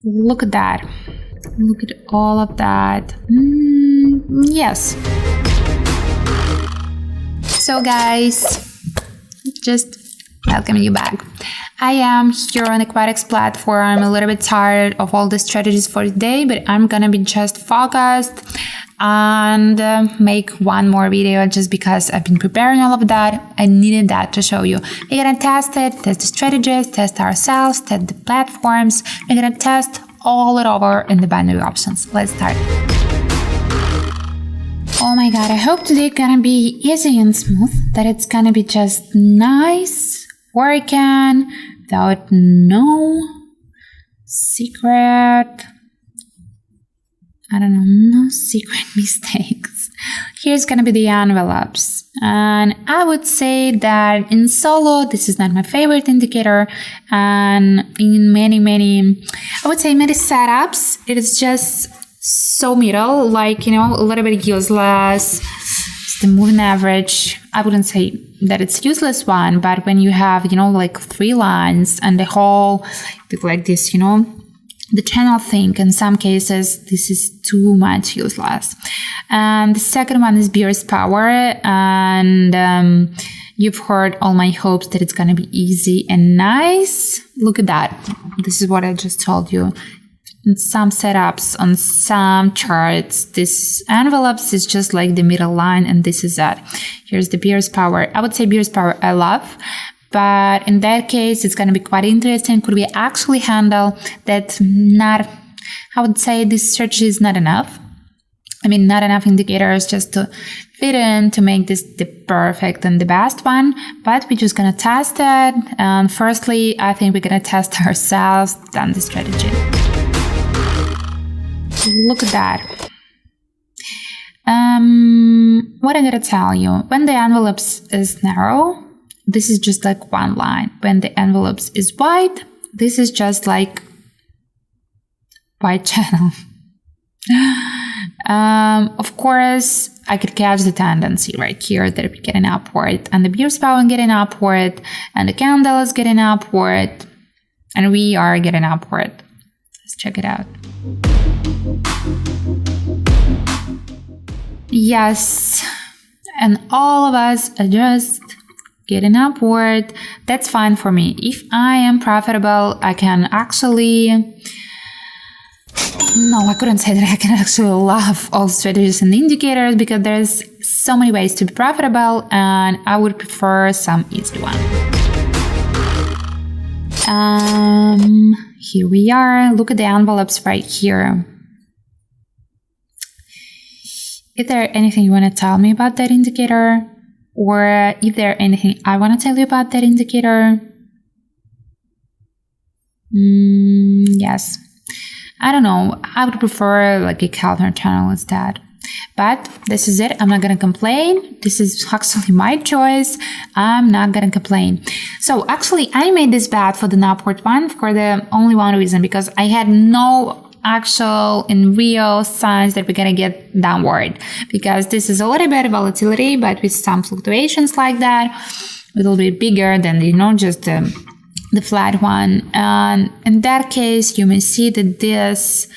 Look at that. Look at all of that. Yes. So guys, just welcoming you back. I am here on the Quotex platform. I'm a little bit tired of all the strategies for today, but I'm gonna be just focused and make one more video just because I've been preparing all of that. I needed that to show you. We're gonna test it, test the strategies, test ourselves, test the platforms. We're gonna test all it over in the binary options. Let's start. Oh my god, I hope today gonna be easy and smooth, that it's gonna be just nice, working, without no secret, no secret mistakes. Here's gonna be the envelopes. And I would say that in solo, this is not my favorite indicator. And in many setups, it is just so middle, like, a little bit useless. It's the moving average. I wouldn't say that it's useless one, but when you have, like 3 lines and the whole, like this, the channel thing, in some cases, this is too much useless. And the second one is Beer's Power. And you've heard all my hopes that it's going to be easy and nice. Look at that. This is what I just told you. In some setups, on some charts, this envelopes is just like the middle line, and this is that. Here's the Beer's Power. I would say Beer's Power I love, but in that case, it's going to be quite interesting. Could we actually handle that? Not, I would say this strategy is not enough. Not enough indicators just to fit in to make this the perfect and the best one, but we're just going to test it. And firstly, I think we're going to test ourselves, then the strategy. Look at that. What I gotta tell you, when the envelopes is narrow, this is just like one line. When the envelopes is wide, this is just like white channel. Of course, I could catch the tendency right here that we're getting upward, and the Beer's Power getting upward, and the candle is getting upward, and we are getting upward. Let's check it out. Yes, and all of us are just getting upward. That's fine for me. If I am profitable, I can actually... No, I couldn't say that I can actually love all strategies and indicators, because there's so many ways to be profitable, and I would prefer some easy one. Here we are. Look at the envelopes right here. Is there anything you want to tell me about that indicator? Or is there anything I want to tell you about that indicator? Yes. I don't know. I would prefer like a counter channel instead. But this is it. I'm not going to complain. This is actually my choice. I'm not going to complain. So actually, I made this bet for the upward one for the only one reason, because I had no actual and real signs that we're going to get downward, because this is a little bit of volatility, but with some fluctuations like that, a little bit bigger than, just the flat one. And in that case, you may see that this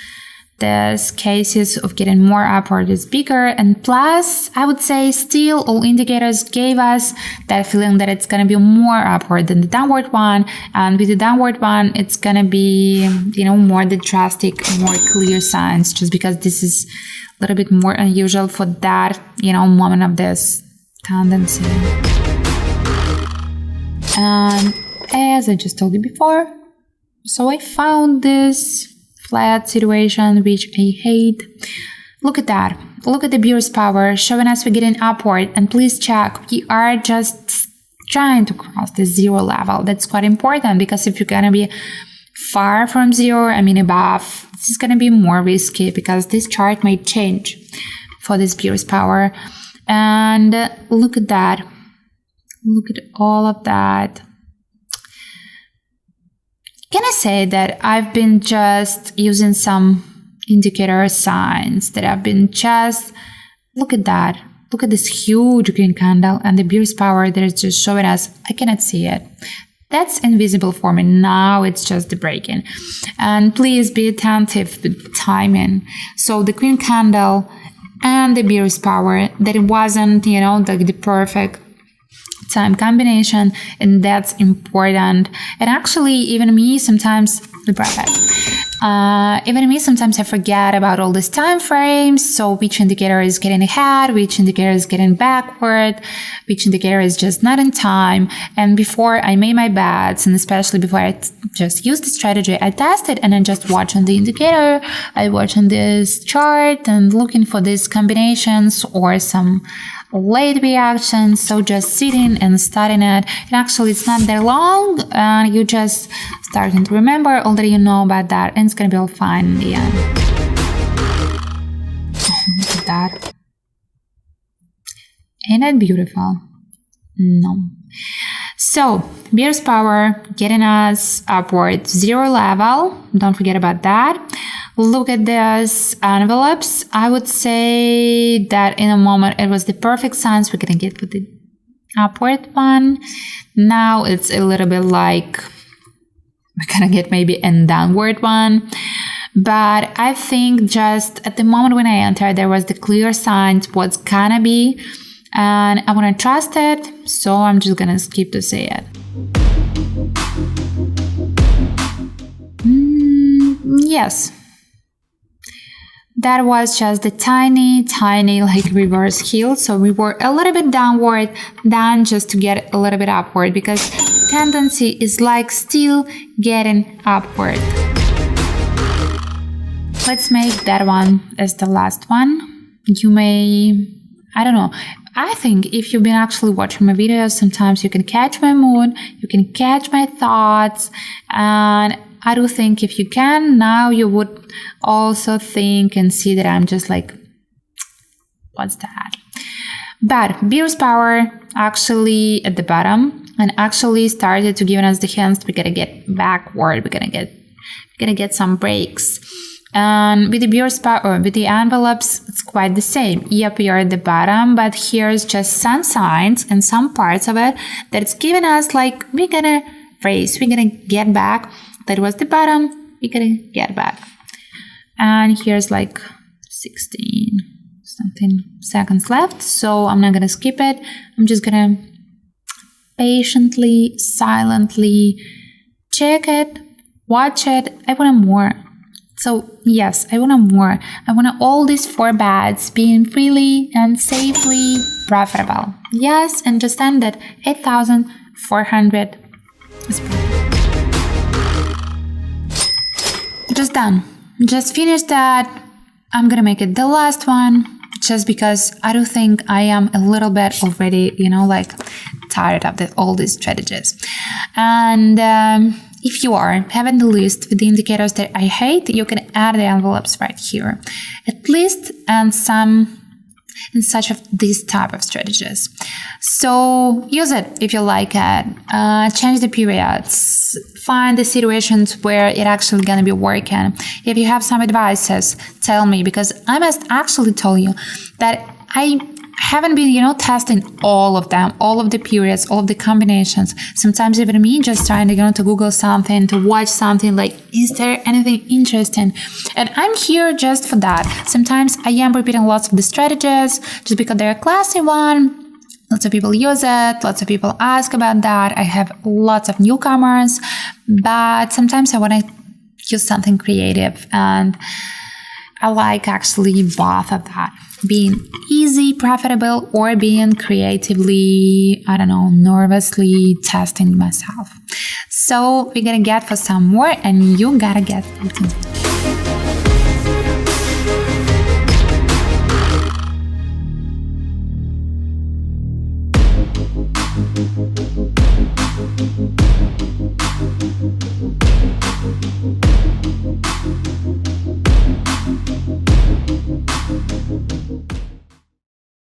cases of getting more upward is bigger, and plus I would say still all indicators gave us that feeling that it's going to be more upward than the downward one, and with the downward one it's going to be more the drastic, more clear signs, just because this is a little bit more unusual for that moment of this tendency. And as I just told you before, so I found this flat situation, which I hate. Look at that. Look at the Beer's Power showing us we're getting upward. And please check, we are just trying to cross the zero level. That's quite important, because if you're going to be far from zero, above, this is going to be more risky, because this chart might change for this Beer's Power. And look at that. Look at all of that. Can I say that I've been just using some indicator signs that I've been just, look at that. Look at this huge green candle and the Beer's Power that is just showing us, I cannot see it. That's invisible for me. Now it's just the breaking. And please be attentive with timing. So the Queen candle and the Beer's power, that it wasn't, like the perfect time combination, and that's important. And actually, even me sometimes, I forget about all these time frames. So which indicator is getting ahead, which indicator is getting backward, which indicator is just not in time. And before I made my bets, and especially before I just used the strategy, I tested and I just watch on the indicator, I watch on this chart and looking for these combinations or some late reactions. So just sitting and studying it. And actually, it's not that long. You just starting to remember all that you know about that, and it's gonna be all fine in the end. Look at that. Ain't that beautiful? No. So, Beer's power getting us upward 0 level. Don't forget about that. Look at these envelopes. I would say that in a moment it was the perfect signs we're gonna get with the upward one. Now it's a little bit like we're gonna get maybe a downward one. But I think just at the moment when I entered, there was the clear signs what's gonna be. And I want to trust it, so I'm just gonna skip to say it. Yes. That was just the tiny like reverse heel. So we were a little bit downward, then just to get a little bit upward, because tendency is like still getting upward. Let's make that one as the last one. You may, I don't know. I think if you've been actually watching my videos, sometimes you can catch my mood, you can catch my thoughts, and I do think if you can, now you would also think and see that I'm just like, what's that? But Beer's power actually at the bottom and actually started to give us the hints we gotta get backward, we're gonna get some breaks. And with the Beer's power, with the envelopes, it's quite the same. Yep, we are at the bottom, but here's just some signs and some parts of it that it's giving us like, we're gonna raise, we're gonna get back. That was the bottom, we're gonna get back. And here's like 16 something seconds left, so I'm not gonna skip it. I'm just gonna patiently, silently check it, watch it. I want more. So yes, I want more. I want all these 4 bets being freely and safely profitable. Yes, understand that 8,400 is perfect. Just done. Just finished that. I'm gonna make it the last one, just because I do think I am a little bit already, like tired of all these strategies. And if you are having the list with the indicators that I hate, you can add the envelopes right here. At least and some in such of these type of strategies. So use it if you like it. Change the periods. Find the situations where it actually gonna be working. If you have some advices, tell me, because I must actually tell you that I haven't been, testing all of them, all of the periods, all of the combinations. Sometimes even me just trying to, to Google something, to watch something like, is there anything interesting? And I'm here just for that. Sometimes I am repeating lots of the strategies just because they're a classy one. Lots of people use it. Lots of people ask about that. I have lots of newcomers, but sometimes I want to use something creative, and I like actually both of that. Being easy, profitable, or being creatively, nervously testing myself. So we're gonna get for some more, and you gotta get something.